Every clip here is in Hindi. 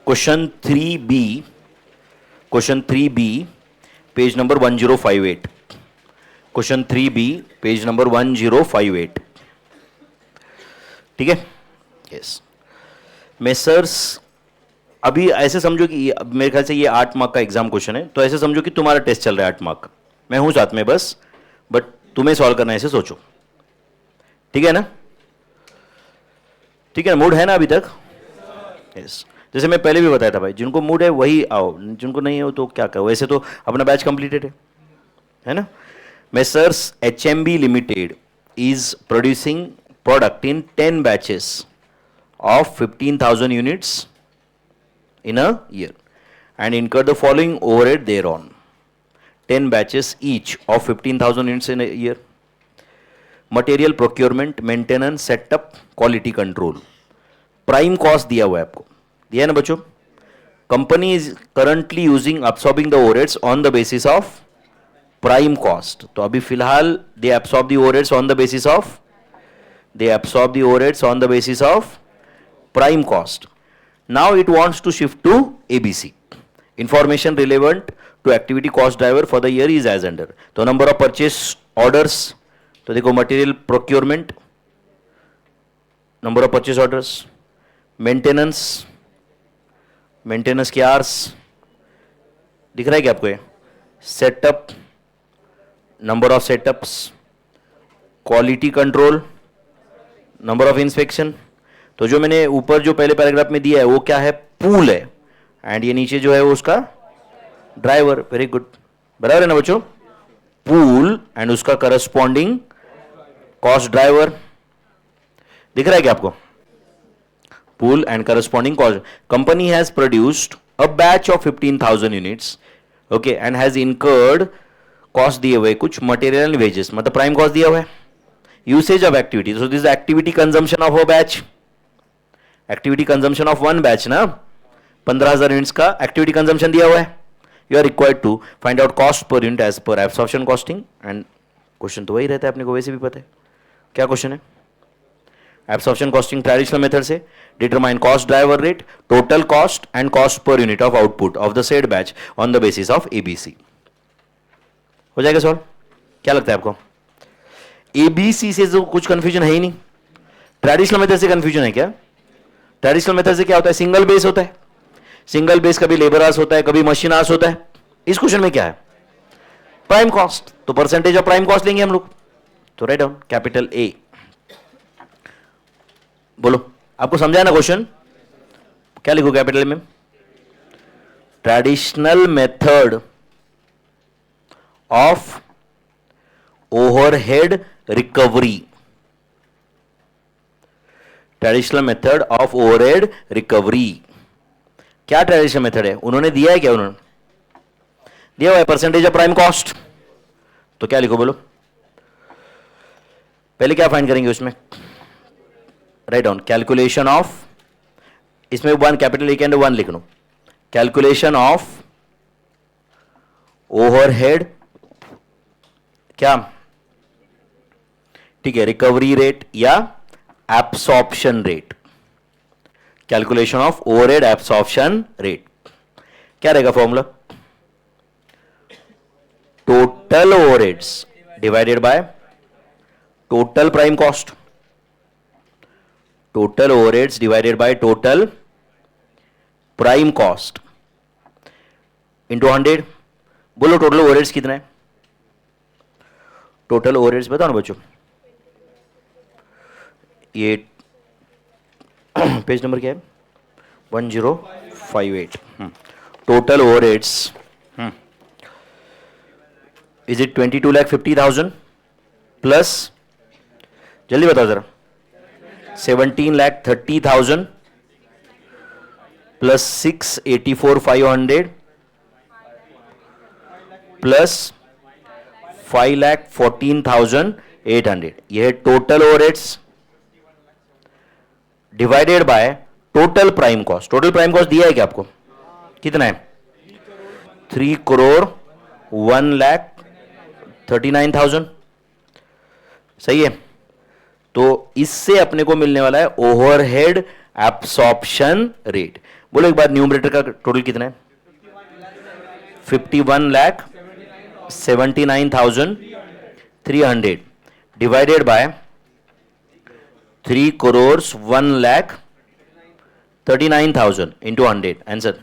Question 3B page number 1058, question 3B page number 1058, ठीक है। यस मेसर्स, अभी ऐसे समझो कि मेरे ख्याल से ये 8 मार्क का एग्जाम क्वेश्चन है, तो ऐसे समझो कि तुम्हारा टेस्ट चल रहा है 8 मार्क का, मैं हूं साथ में बस, बट तुम्हें सॉल्व करना है, ऐसे सोचो, ठीक है ना? ठीक है, मूड है ना अभी तक? यस जैसे मैं पहले भी बताया था भाई, जिनको मूड है वही आओ, जिनको नहीं है तो क्या करो, वैसे तो अपना बैच कंप्लीटेड है ना? Messrs HMB limited is producing product in 10 batches of 15,000 units in a year and incur the following overhead thereon. 10 batches each of 15,000 units in a year. Material procurement, maintenance, setup, quality control. Prime cost दिया हुआ है आपको, दिया है ना बच्चों? Company is currently absorbing the overheads on the basis of prime cost. तो अभी फिलहाल they absorb the overheads on the basis of prime cost. Now it wants to shift to ABC. Information relevant to activity cost driver for the year is as under. तो number of purchase orders, तो देखो material procurement, number of purchase orders, maintenance के hours दिख रहा है क्या आपको ये? Setup, number of setups, quality control, number of inspection. तो जो मैंने ऊपर जो पहले पैराग्राफ में दिया है वो क्या है? पूल है, एंड ये नीचे जो है वो उसका ड्राइवर। वेरी गुड, बराबर है ना बच्चों? पूल एंड उसका करस्पॉन्डिंग कॉस्ट ड्राइवर दिख रहा है क्या आपको? Pool and corresponding cost. Company has produced a batch of 15,000 units, okay, and has incurred cost दिए हुए कुछ मटेरियल एंड वेजेस, मतलब प्राइम कॉस्ट दिया हुआ है। Usage of activity, so this activity consumption of a batch, activity consumption of one batch ना, 15,000 यूनिट्स का एक्टिविटी कंजम्पशन दिया हुआ है। You are required to find out cost per unit as per absorption costing, and question तो वही रहता है, अपने को वैसे भी पता है क्या क्वेश्चन है। एब्सॉर्प्शन कॉस्टिंग ट्रेडिशनल मेथड से determine cost driver rate, total cost and cost per unit of output of the said batch on the basis of ABC। हो जाएगा सॉल्व? क्या लगता है आपको? ABC से तो कुछ कंफ्यूजन है ही नहीं, ट्रेडिशनल मेथड से कंफ्यूजन है क्या? ट्रेडिशनल मेथड से क्या होता है? सिंगल बेस होता है, सिंगल बेस कभी लेबर आवर्स होता है, कभी मशीन आवर्स होता है। इस क्वेश्चन में क्या है? प्राइम कॉस्ट, तो परसेंटेज ऑफ प्राइम कॉस्ट लेंगे हम लोग। तो राइट डाउन कैपिटल A। बोलो, आपको समझाया ना क्वेश्चन? क्या लिखो कैपिटल में? Traditional method of overhead recovery, traditional method of overhead recovery. क्या ट्रेडिशनल मेथड है? उन्होंने दिया है क्या? उन्होंने दिया हुआ है परसेंटेज ऑफ प्राइम कॉस्ट। तो क्या लिखो बोलो? पहले क्या फाइंड करेंगे उसमें? राइट डाउन कैलकुलेशन ऑफ, इसमें 1 कैपिटल A के अंदर 1 लिख लो। कैलकुलेशन ऑफ ओवरहेड क्या, ठीक है, रिकवरी रेट या absorption rate, calculation of overhead absorption rate. क्या रहेगा formula? Total overheads divided by total prime cost, total overheads divided by total prime cost into 100। बोलो टोटल ओवरहेड्स कितना है? टोटल ओवरहेड्स बताओ ना बच्चों। ये पेज नंबर क्या है? 1058। Total overheads is it 22,50,000 plus, जल्दी बताओ जरा, 17,30,000 प्लस 684,500 प्लस 5,14,800। यह है total overheads divided by total prime cost. Total prime cost दिया है क्या आपको? कितना है? 3,01,39,000। सही है। तो इससे अपने को मिलने वाला है ओवरहेड एब्सॉर्प्शन रेट। बोलो एक बार, न्यूमरेटर का टोटल कितना है? 51,79,300 डिवाइडेड बाय 3,01,39,000 इंटू 100. आंसर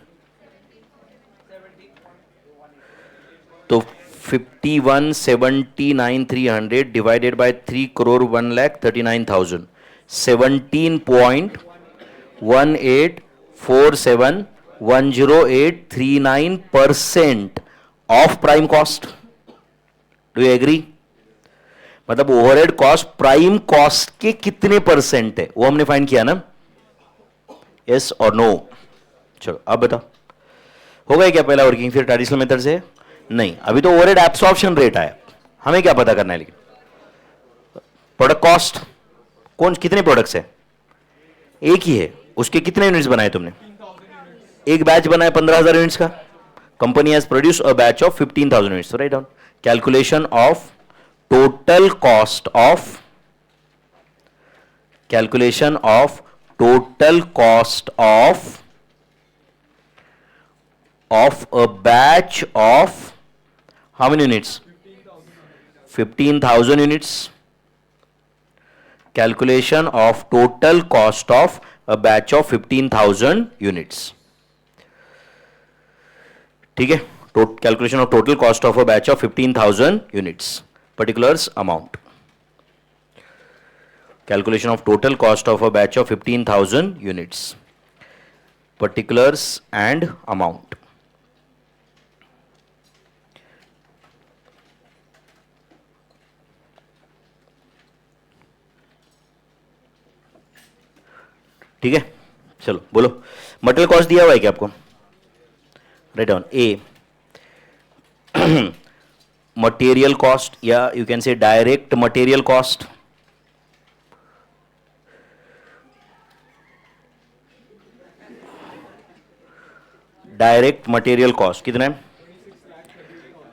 तो 51,79,300 divided by 3,01,39,000, 17.184710839% of prime cost. Do you agree? मतलब ओवरहेड कॉस्ट प्राइम कॉस्ट के कितने परसेंट है वो हमने फाइंड किया ना. यस और नो? चलो अब बताओ, हो गया क्या पहला वर्किंग? फिर ट्रेडिशनल मेथड से नहीं, अभी तो ओवरहेड एब्सॉर्प्शन रेट आया. हमें क्या पता करना है? लेकिन प्रोडक्ट कॉस्ट कौन, कितने प्रोडक्ट्स है? एक ही है. उसके कितने यूनिट्स बनाए तुमने? एक बैच बनाया 15,000 यूनिट्स का. Company has produce a batch of 15,000 units. Write down calculation of total cost of, calculation of total cost of a batch of how many units? 15,000 units. Calculation of total cost of a batch of 15,000 units. ठीक है, calculation of total cost of a batch of 15,000 units. Particulars amount. Calculation of total cost of a batch of 15,000 units. Particulars and amount. ठीक है, चलो बोलो. मटेरियल कॉस्ट दिया हुआ है क्या आपको? Write down. A material cost, या you can say direct material cost. Direct material cost कितना है?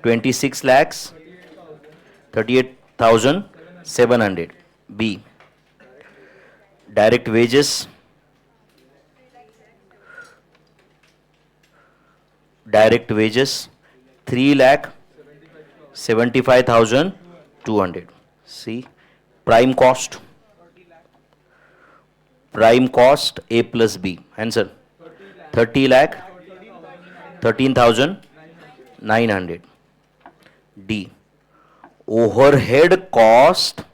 26,38,700. B direct wages, direct wages 3,75,200. See, prime cost A plus B. Answer 30 lakh 13,900. D overhead cost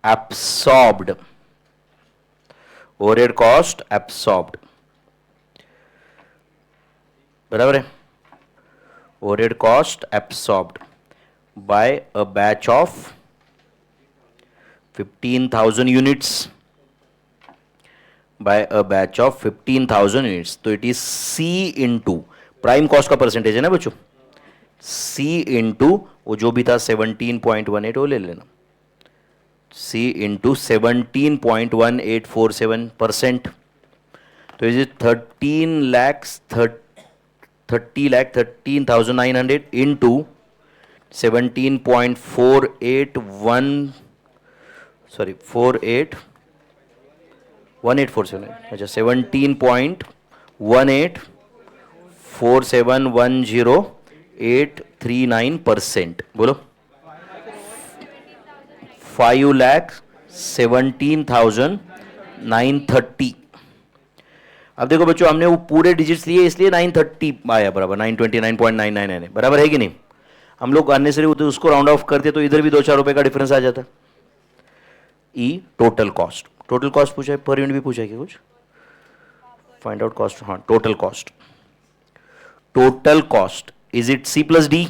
absorbed. Overhead cost absorbed. बराबर है. Overhead cost absorbed by a batch of 15,000 units, by a batch of 15,000 units. तो it is C into prime cost का परसेंटेज है ना बच्चों, सी इंटू वो जो भी था 17.18 वो ले लेना, C into 17.1847%. तो इज 13,13,900 into 17.481, sorry 1847. अच्छा 17.184710,839%. बोलो 5,17,930. अब देखो बच्चों, हमने वो पूरे डिजिट्स लिए इसलिए 930 आया बराबर 929.99 है. बराबर है कि नहीं? हम लोग अननेसेसरी होते उसको राउंड ऑफ करते तो इधर भी 2-4 रुपए का डिफरेंस आ जाता. E total cost. Total cost पूछा है, पर यूनिट भी पूछा है क्या कुछ? Find out cost. हाँ, total cost. Total cost is it C plus D?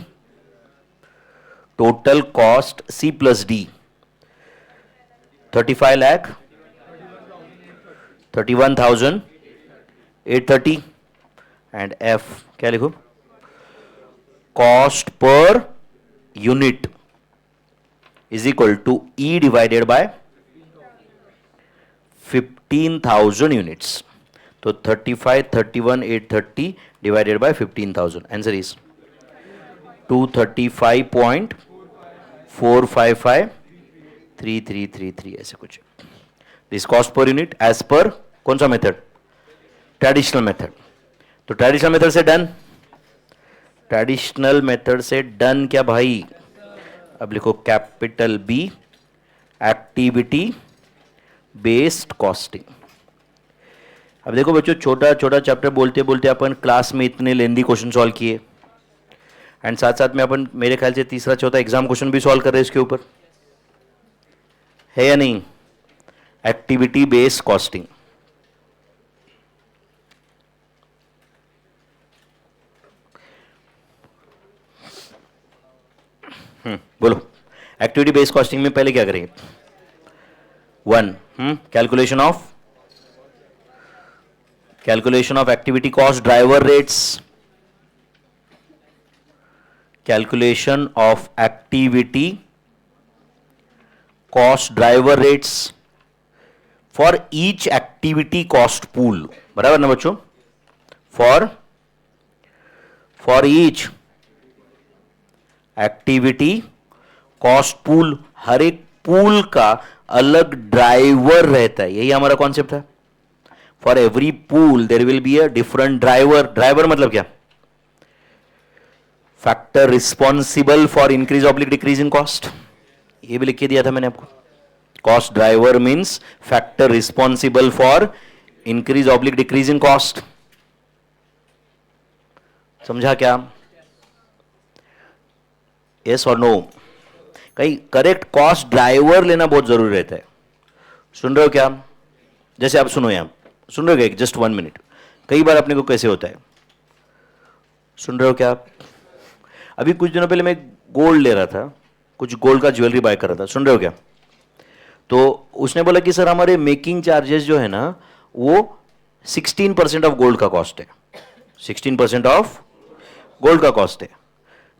Total cost C plus D 35 lakh 31,830. And F क्या लिखो? Cost per unit is equal to E divided by 15,000 units. तो 35, 31,830 डिवाइडेड बाय 15,000. आंसर इज 235.4553333 ऐसे कुछ. This cost per unit as per कौन सा मेथड, ट्रेडिशनल मेथड। तो ट्रेडिशनल मेथड से डन, ट्रेडिशनल मेथड से डन क्या भाई, अब लिखो capital B, activity based costing. अब देखो बच्चों, छोटा छोटा चैप्टर बोलते बोलते अपन क्लास में इतने लेंदी क्वेश्चन सॉल्व किए, एंड साथ साथ में अपन मेरे ख्याल से तीसरा चौथा एग्जाम क्वेश्चन भी सॉल्व कर रहे हैं इसके ऊपर, है या नहीं, एक्टिविटी बेस्ड कॉस्टिंग। बोलो, एक्टिविटी बेस्ड कॉस्टिंग में पहले क्या करेंगे, one, calculation of activity cost driver rates, calculation of activity cost driver rates for each activity cost pool, बराबर ना बच्चों, for each activity cost pool, हर एक पूल का अलग ड्राइवर रहता है, यही हमारा कॉन्सेप्ट है। For every pool there will be a different driver, driver मतलब क्या, factor responsible for increase oblique decrease in cost, ये भी लिख के दिया था मैंने आपको। Cost driver means factor responsible for increase oblique decrease in cost, समझा क्या, यस और नो। कहीं करेक्ट कॉस्ट ड्राइवर लेना बहुत जरूरी रहता है, सुन रहे हो क्या, जैसे आप सुनो, यहां सुन रहे हो क्या, जस्ट 1 मिनट। कई बार अपने को कैसे होता है, सुन रहे हो क्या आप, अभी कुछ दिनों पहले मैं गोल्ड ले रहा था, कुछ गोल्ड का ज्वेलरी बाय कर रहा था, सुन रहे हो क्या, तो उसने बोला कि सर हमारे मेकिंग चार्जेस जो है ना वो 16% ऑफ गोल्ड का कॉस्ट है, 16% ऑफ गोल्ड का कॉस्ट है।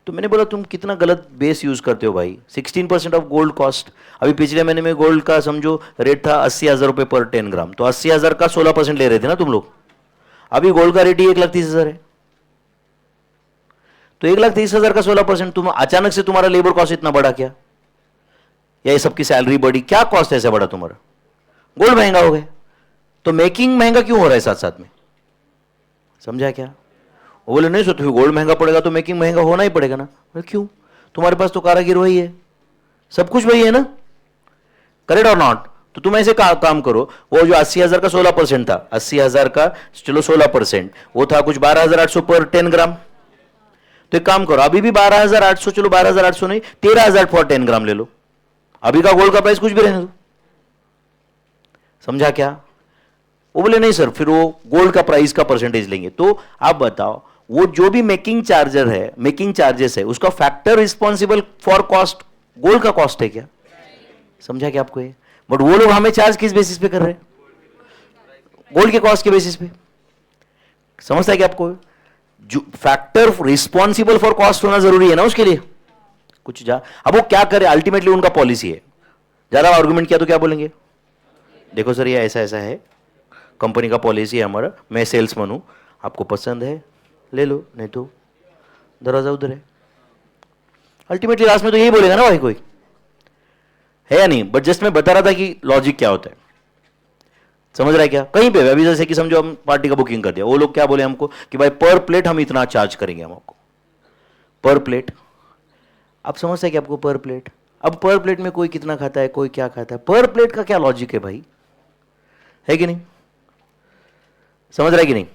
तो मैंने बोला तुम कितना गलत बेस यूज करते हो भाई, 16% ऑफ गोल्ड कॉस्ट, अभी पिछले महीने में गोल्ड का समझो रेट था 80,000 रुपए पर 10 ग्राम, तो 80,000 का 16% ले रहे थे ना तुम लोग, अभी गोल्ड का रेट ही 1,30,000 है, तो 1,30,000 का 16%, तुम अचानक से तुम्हारा लेबर कॉस्ट इतना बढ़ा क्या, या ये सबकी सैलरी बढ़ी, क्या कॉस्ट ऐसा बढ़ा तुम्हारा, गोल्ड महंगा हो गया, तो मेकिंग महंगा क्यों हो रहा है साथ साथ में, समझा क्या। वो बोले नहीं सोचते गोल्ड महंगा पड़ेगा तो मेकिंग महंगा होना ही पड़ेगा ना, बोले क्यों, तुम्हारे पास तो कारागिर वही है, सब कुछ वही है ना, करेक्ट और नॉट। तो तुम ऐसे काम करो, वो जो 80,000 का 16% था, 80,000 का चलो 16%, वो था कुछ 12,800 पर 10 ग्राम, तो एक काम करो अभी भी 12,800, चलो 12,800 नहीं 13,000 फॉर 10 ग्राम ले लो, अभी का गोल्ड का प्राइस कुछ भी रहने दो, समझा क्या। वो बोले नहीं सर फिर वो गोल्ड का प्राइस का परसेंटेज लेंगे, तो आप बताओ वो जो भी मेकिंग चार्जर है, मेकिंग चार्जेस है, उसका factor responsible for cost gold का कॉस्ट है क्या, समझा क्या आपको ये। बट वो लोग हमें चार्ज किस बेसिस पे कर रहे हैं, गोल्ड के कॉस्ट के बेसिस पे, समझता है क्या आपको, जो फैक्टर रिस्पॉन्सिबल फॉर कॉस्ट होना जरूरी है ना उसके लिए कुछ जा। अब वो क्या करे, अल्टीमेटली उनका पॉलिसी है, ज्यादा आर्गुमेंट किया तो क्या बोलेंगे, देखो सर ये ऐसा ऐसा है, कंपनी का पॉलिसी है हमारा, मैं सेल्समैन हूं, आपको पसंद है ले लो, नहीं तो दरवाजा उधर है, अल्टीमेटली लास्ट में तो यही बोलेगा ना भाई कोई, है या नहीं। बट जस्ट मैं बता रहा था कि लॉजिक क्या होता है, समझ रहा है क्या। कहीं पे अभी जैसे कि समझो हम पार्टी का बुकिंग कर दिया, वो लोग क्या बोले हमको कि भाई पर प्लेट हम इतना चार्ज करेंगे, हम आपको पर प्लेट, आप समझते हैं कि आपको पर प्लेट, अब पर प्लेट में कोई कितना खाता है, कोई क्या खाता है, पर प्लेट का क्या लॉजिक है भाई, है कि नहीं, समझ रहा है कि नहीं।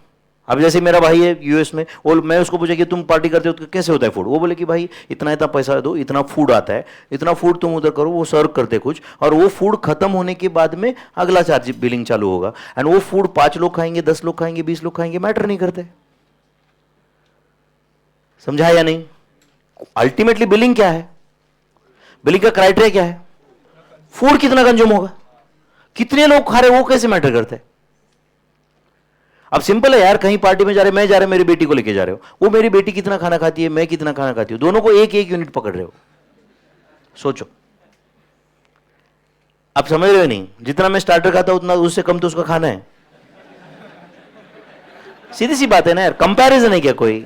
अब जैसे मेरा भाई है यूएस में, वो मैं उसको पूछा कि तुम पार्टी करते हो तो कैसे होता है फूड, वो बोले कि भाई इतना इतना पैसा दो, इतना फूड आता है, इतना फूड तुम उधर करो, वो सर्व करते कुछ, और वो फूड खत्म होने के बाद में अगला चार्ज बिलिंग चालू होगा, एंड वो फूड 5 लोग खाएंगे, 10 लोग खाएंगे, 20 लोग खाएंगे, मैटर नहीं करते, समझा या नहीं। अल्टीमेटली बिलिंग क्या है, बिलिंग का क्राइटेरिया क्या है, फूड कितना कंज्यूम होगा, कितने लोग खा रहे, वो कैसे मैटर करते हैं। अब सिंपल है यार, कहीं पार्टी में जा रहे, मैं जा रहा, मेरी बेटी को लेके जा रहे हो, वो मेरी बेटी कितना खाना खाती है, मैं कितना खाना खाती हूं, दोनों को एक एक यूनिट पकड़ रहे हो, सोचो। आप समझ रहे हो नहीं, जितना मैं स्टार्टर खाता हूं उतना उससे कम तो उसका खाना है, सीधी सी बात है ना यार, कंपैरिजन है क्या कोई,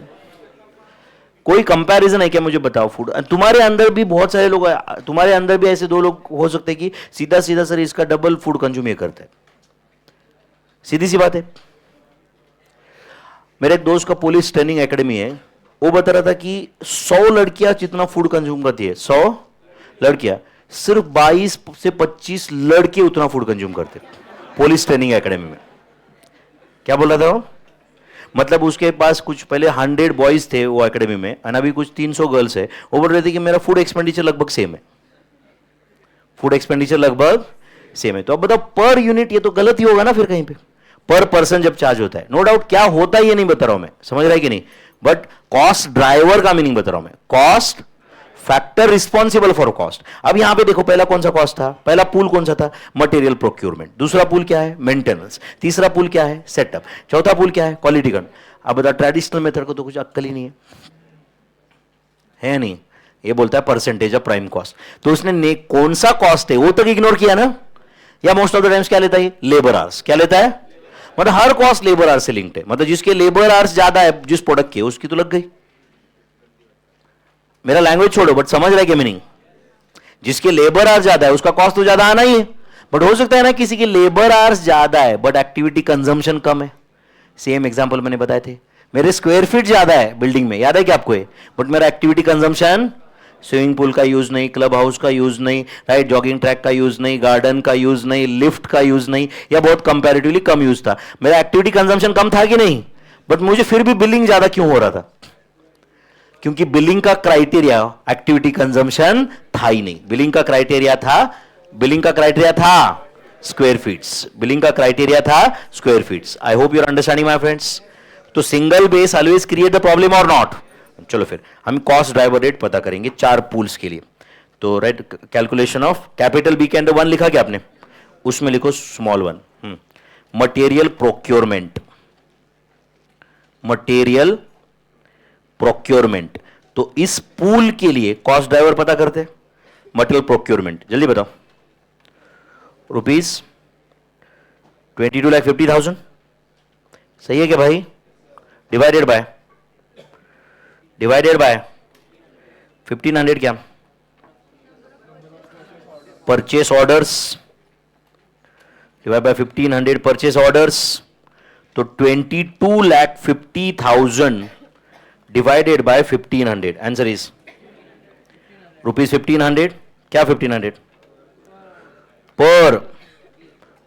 कोई कंपैरिजन है क्या, मुझे बताओ। फूड तुम्हारे अंदर भी बहुत सारे लोग, तुम्हारे अंदर भी ऐसे 2 लोग हो सकते हैं कि सीधा सीधा सर इसका डबल फूड कंज्यूम ये करते हैं, सीधी सी बात है। मेरे एक दोस्त का पुलिस ट्रेनिंग एकेडमी है, वो बता रहा था कि 100 लड़कियां जितना फूड कंज्यूम करती है, 100 लड़कियां, सिर्फ 22 से 25 लड़के उतना फूड कंज्यूम करते पुलिस ट्रेनिंग एकेडमी में। क्या बोल रहा था वो? मतलब उसके पास कुछ पहले 100 बॉयज थे वो एकेडमी में, और अभी कुछ 300 गर्ल्स है। वो बोल रहे थे कि मेरा फूड एक्सपेंडिचर लगभग सेम है, फूड एक्सपेंडिचर लगभग सेम है। तो अब बताओ पर यूनिट, ये तो गलत ही होगा ना फिर कहीं पे, पर पर्सन जब चार्ज होता है। नो डाउट क्या होता है ये नहीं बता रहा हूं मैं, समझ रहा है कि नहीं, बट कॉस्ट ड्राइवर का मीनिंग बता रहा हूं मैं, cost factor responsible for cost. अब यहां पे देखो, पहला कौन सा कॉस्ट था, पहला पूल कौन सा था, मटेरियल प्रोक्योरमेंट। दूसरा पूल क्या है, मेंटेनेंस। तीसरा पूल क्या है, सेटअप। चौथा पूल क्या है, क्वालिटी कंट्रोल। अब बता, ट्रेडिशनल मेथड को तो कुछ अक्कल ही नहीं है नहीं, ये बोलता है परसेंटेज ऑफ प्राइम कॉस्ट। तो उसने कौन सा कॉस्ट है वो तक इग्नोर किया ना। या मोस्ट ऑफ द टाइम्स क्या लेता है, लेबर आवर्स। क्या लेता है, मतलब हर कॉस्ट लेबर आवर्स से लिंक्ड है, मतलब जिसके लेबर आवर्स ज्यादा है जिस प्रोडक्ट के, उसकी तो लग गई। मेरा लैंग्वेज छोड़ो, बट समझ रहा है क्या मीनिंग। जिसके लेबर आवर्स ज्यादा है उसका कॉस्ट तो ज्यादा आना ही है। बट हो सकता है ना किसी की लेबर आवर्स ज्यादा है बट एक्टिविटी कंजम्पशन कम है। सेम एग्जांपल मैंने बताए थे, मेरे स्क्वायर फीट ज्यादा है बिल्डिंग में, याद है क्या आपको, बट मेरा एक्टिविटी कंजम्पशन, स्विमिंग पूल का यूज नहीं, क्लब हाउस का यूज नहीं, राइट, जॉगिंग ट्रैक का यूज नहीं, गार्डन का यूज नहीं, लिफ्ट का यूज नहीं, या बहुत कंपैरेटिवली कम यूज था। मेरा एक्टिविटी कंजम्पशन कम था कि नहीं, बट मुझे फिर भी बिलिंग ज्यादा क्यों हो रहा था, क्योंकि बिलिंग का क्राइटेरिया एक्टिविटी कंजम्पशन था ही नहीं। बिलिंग का क्राइटेरिया था स्क्वायर फीट्स, बिलिंग का क्राइटेरिया था square feets. I hope you are understanding my friends. तो single base always create the problem और नॉट। चलो फिर हम कॉस्ट ड्राइवर रेट पता करेंगे 4 पूल्स के लिए। तो right, calculation of capital B के अंदर 1 लिखा क्या आपने, उसमें लिखो small 1, material procurement, material procurement. तो इस पूल के लिए कॉस्ट ड्राइवर पता करते हैं, मटेरियल प्रोक्योरमेंट, जल्दी बताओ। रुपीज 22,50,000, सही है क्या भाई, डिवाइडेड बाय 1500 क्या, purchase orders, divide by 1500 purchase orders, तो 22,50,000 divided by 1500, answer is rupees 1500, क्या 1500 पर,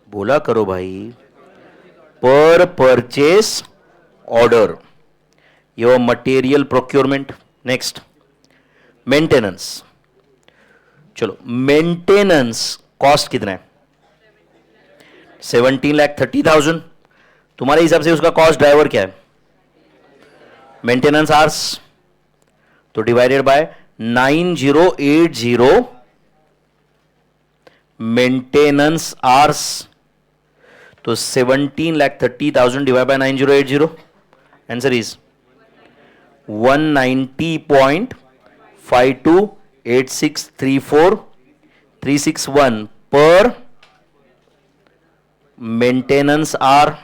बोला करो भाई, पर purchase order, your material procurement. Next maintenance. चलो मेंटेनेंस कॉस्ट कितना है, 17,30,000। तुम्हारे हिसाब से उसका कॉस्ट ड्राइवर क्या है, मेंटेनेंस आवर्स, तो डिवाइडेड बाय 9080 मेंटेनेंस आवर्स, तो 17,30,000 डिवाइड बाय 9080, आंसर इज 190.528634,361 पर मेंटेनेंस आर।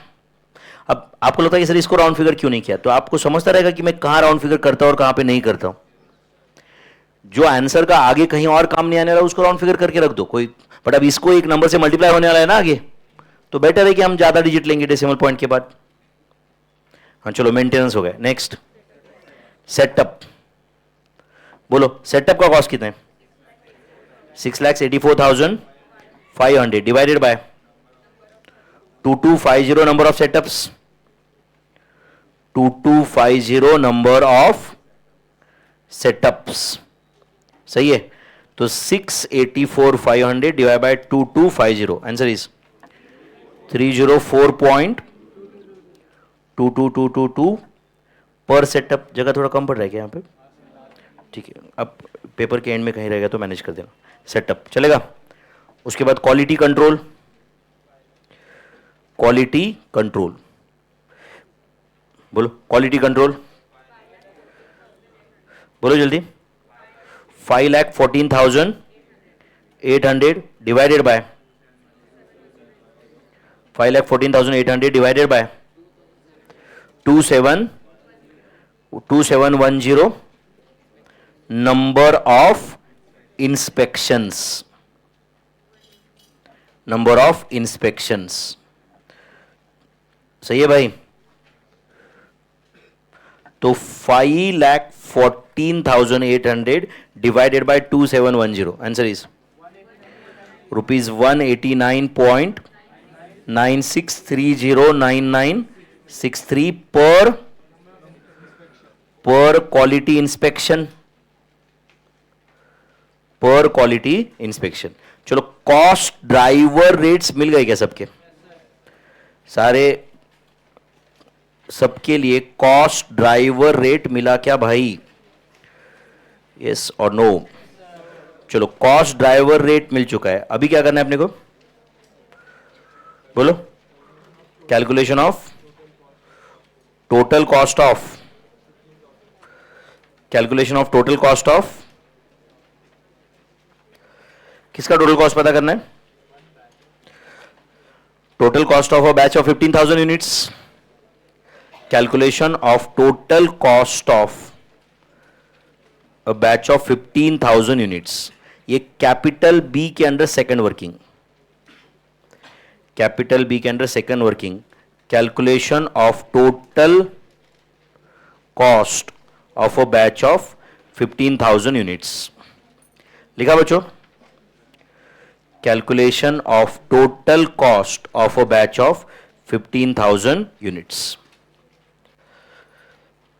अब आपको लगता है कि सर इसको राउंड फिगर क्यों नहीं किया, तो आपको समझता रहेगा कि मैं कहां राउंड फिगर करता हूं और कहां पे नहीं करता हूं। जो आंसर का आगे कहीं और काम नहीं आने वाला उसको राउंड फिगर करके रख दो कोई, बट अब इसको एक नंबर से मल्टीप्लाई होने वाला है ना आगे, तो बेटर है कि हम ज्यादा डिजिट लेंगे डेसिमल पॉइंट के बाद। हाँ चलो मेंटेनेंस हो गया। नेक्स्ट सेटअप, बोलो सेटअप का कॉस्ट कितना है, 6,84,500 divided by 2250 number of setups, 2250 number of setups, सही है। तो 6,84,500 डिवाइड बाय 2250, आंसर इज 304.22222 पर सेटअप। जगह थोड़ा कम पड़ रहा है क्या यहाँ पे, ठीक है, अब पेपर के एंड में कहीं रहेगा तो मैनेज कर देना, सेटअप चलेगा। उसके बाद क्वालिटी कंट्रोल, क्वालिटी कंट्रोल, बोलो क्वालिटी कंट्रोल, बोलो जल्दी, 5,14,800 divided by 5,14,800 divided by 2710 number of inspections, number of inspections. सही है भाई? तो 5,14,800 divided by 2710, answer is rupees 189.96309963 पर क्वालिटी इंस्पेक्शन, पर क्वालिटी इंस्पेक्शन। चलो, कॉस्ट ड्राइवर रेट्स मिल गए क्या सबके? सारे सबके लिए कॉस्ट ड्राइवर रेट मिला क्या भाई? यस और नो? चलो, कॉस्ट ड्राइवर रेट मिल चुका है। अभी क्या करना है अपने को? बोलो। Calculation of total cost of, calculation of total cost of, किसका टोटल कॉस्ट पता करना है? Total cost of a batch of 15,000 units. Calculation of total cost of a batch of 15,000 units. ये कैपिटल बी के under second working, capital B के under second working. Calculation of total cost of a batch of 15,000 units. लिखा बच्चों? Calculation of total cost of a batch of 15,000 units.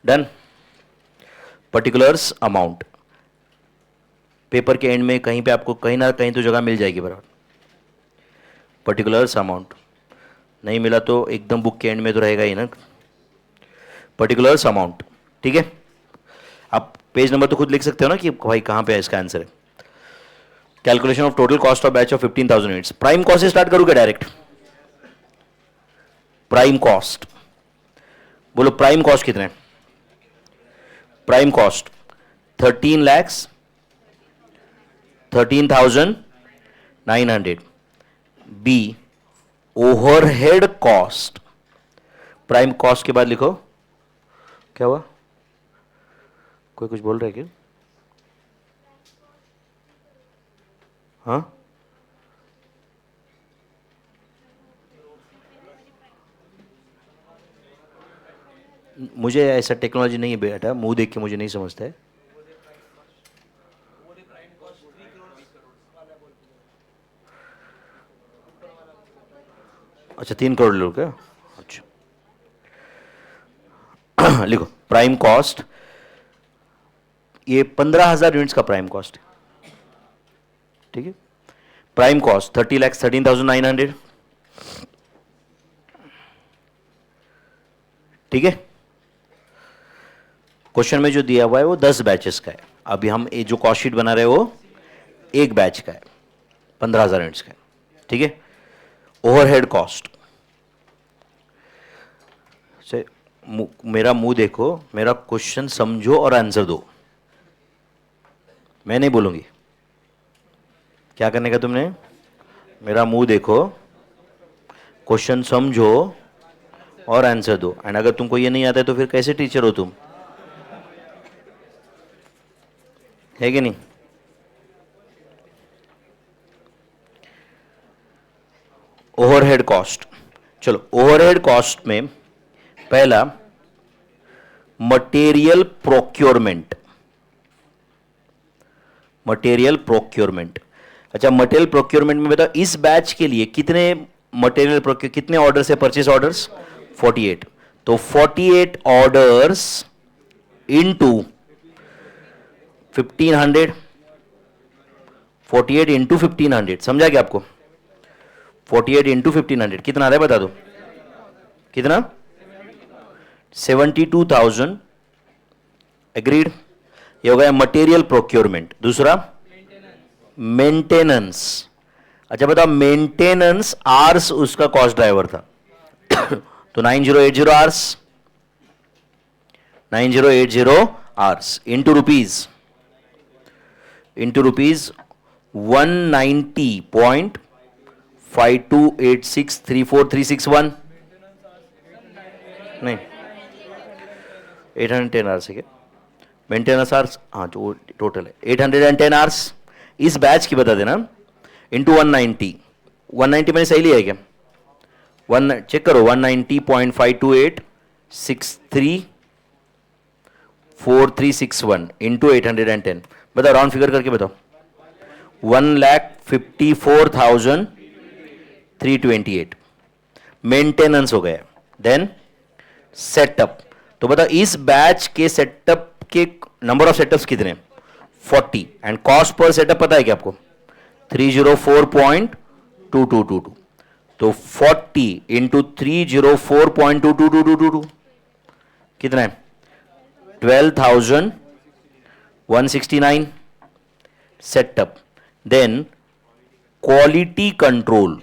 Done. Particulars amount paper के एंड में कहीं पे आपको कहीं ना कहीं तो जगह मिल जाएगी बराबर। पर्टिकुलर्स अमाउंट नहीं मिला तो एकदम बुक के एंड में तो रहेगा ही ना। पर्टिकुलर्स अमाउंट, ठीक है। आप पेज नंबर तो खुद लिख सकते हो ना कि भाई कहां पे है इसका आंसर है। Calculation of total cost of batch of 15,000 units. Prime cost से स्टार्ट करूंगा डायरेक्ट। प्राइम कॉस्ट बोलो, प्राइम कॉस्ट कितने? Prime cost 13,13,900। B overhead cost. Prime cost के बाद लिखो, क्या हुआ? कोई कुछ बोल रहा है क्या? हाँ, मुझे ऐसा टेक्नोलॉजी नहीं है बेटा, मुंह देख के मुझे नहीं समझता है। अच्छा, 3 करोड़ लोग क्या? अच्छा लिखो प्राइम कॉस्ट, ये 15,000 यूनिट्स का प्राइम कॉस्ट है, ठीक है। प्राइम कॉस्ट 30,13,900, ठीक है। क्वेश्चन में जो दिया हुआ है वो 10 बैचेस का है। अभी हम ये जो कॉस्ट शीट बना रहे हैं वो एक बैच का है, 15,000 यूनिट्स का है, ठीक है। ओवरहेड कॉस्ट से मेरा मुंह देखो, मेरा क्वेश्चन समझो और आंसर दो। मैं नहीं बोलूंगी। क्या करने का तुमने? मेरा मुंह देखो, क्वेश्चन समझो और आंसर दो। एंड अगर तुमको ये नहीं आता है तो फिर कैसे टीचर हो तुम? है कि नहीं? Overhead cost. चलो, ओवरहेड कॉस्ट में पहला मटेरियल प्रोक्योरमेंट। मटेरियल प्रोक्योरमेंट, अच्छा मटेरियल प्रोक्योरमेंट में बताओ इस बैच के लिए कितने मटेरियल प्रोक्योर, कितने ऑर्डर्स है? Purchase orders 48। तो 48 ऑर्डर्स इनटू 1500, 48 इंटू 1500, समझा क्या आपको? 48 इंटू 1500 कितना आ रहा है बता दो। कितना? 72,000। एग्रीड? ये हो गया मटेरियल प्रोक्योरमेंट। दूसरा मेंटेनेंस। अच्छा बताओ, मेंटेनेंस आर्स उसका कॉस्ट ड्राइवर था तो 9080 hours, 9080 hours into rupees, into rupees 190.528634,361 नहीं 810 आवर्स है क्या? मेंटेनेंस आवर्स, हाँ जो टोटल है 810 आवर्स इस बैच की बता देना, इंटू 190, 190 मैंने सही लिया है क्या? वन चेक करो, 190.528634361 इंटू 810, बताओ राउंड फिगर करके बताओ। 1,54,328 मेंटेनेंस हो गया। देन सेटअप, तो बताओ इस बैच के सेटअप के नंबर ऑफ सेटअप्स कितने? 40 एंड कॉस्ट पर सेटअप पता है क्या आपको? 304.2222, तो 40 इंटू 304.2222 कितना है? 12,169 setup. Then quality control,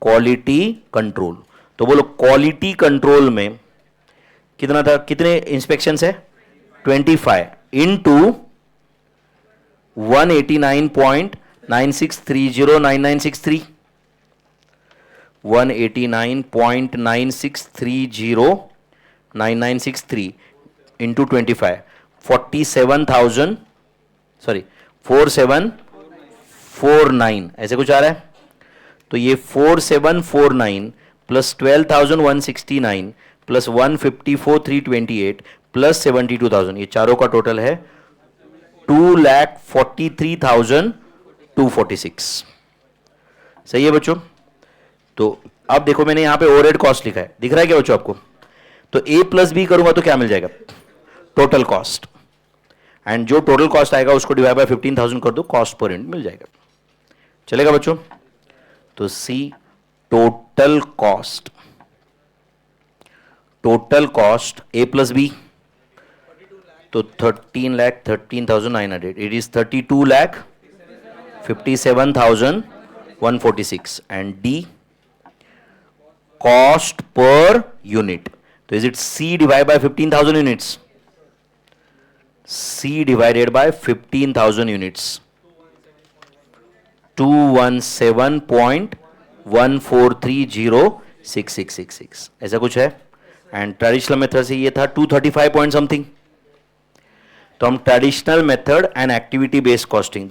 quality control, तो बोलो क्वालिटी कंट्रोल में कितना था, कितने इंस्पेक्शंस है? 25 इंटू 189.96309963, 189.96309963 इंटू 25, 47,000 सॉरी 4749 ऐसे कुछ आ रहा है। तो ये 4749 प्लस 12,169 प्लस 154,328 प्लस 72,000, ये चारों का टोटल है 2,43,246। सही है बच्चों? तो अब देखो मैंने यहां पे ओवरहेड कॉस्ट लिखा है, दिख रहा है क्या बच्चों आपको? तो ए प्लस बी करूंगा तो क्या मिल जाएगा? टोटल कॉस्ट, एंड जो टोटल कॉस्ट आएगा उसको डिवाइड बाय 15,000 कर दो, कॉस्ट पर यूनिट मिल जाएगा। चलेगा बच्चों? तो C total cost, total cost A plus B, तो 13,13,900, it is 32,57,146 and D cost per unit, तो is it C divide by 15,000 units? C divided by 15,000 units, 217.14306666 ऐसा कुछ है। एंड ट्रेडिशनल मेथड से ये था 235 पॉइंट समथिंग। तो हम traditional method and activity based costing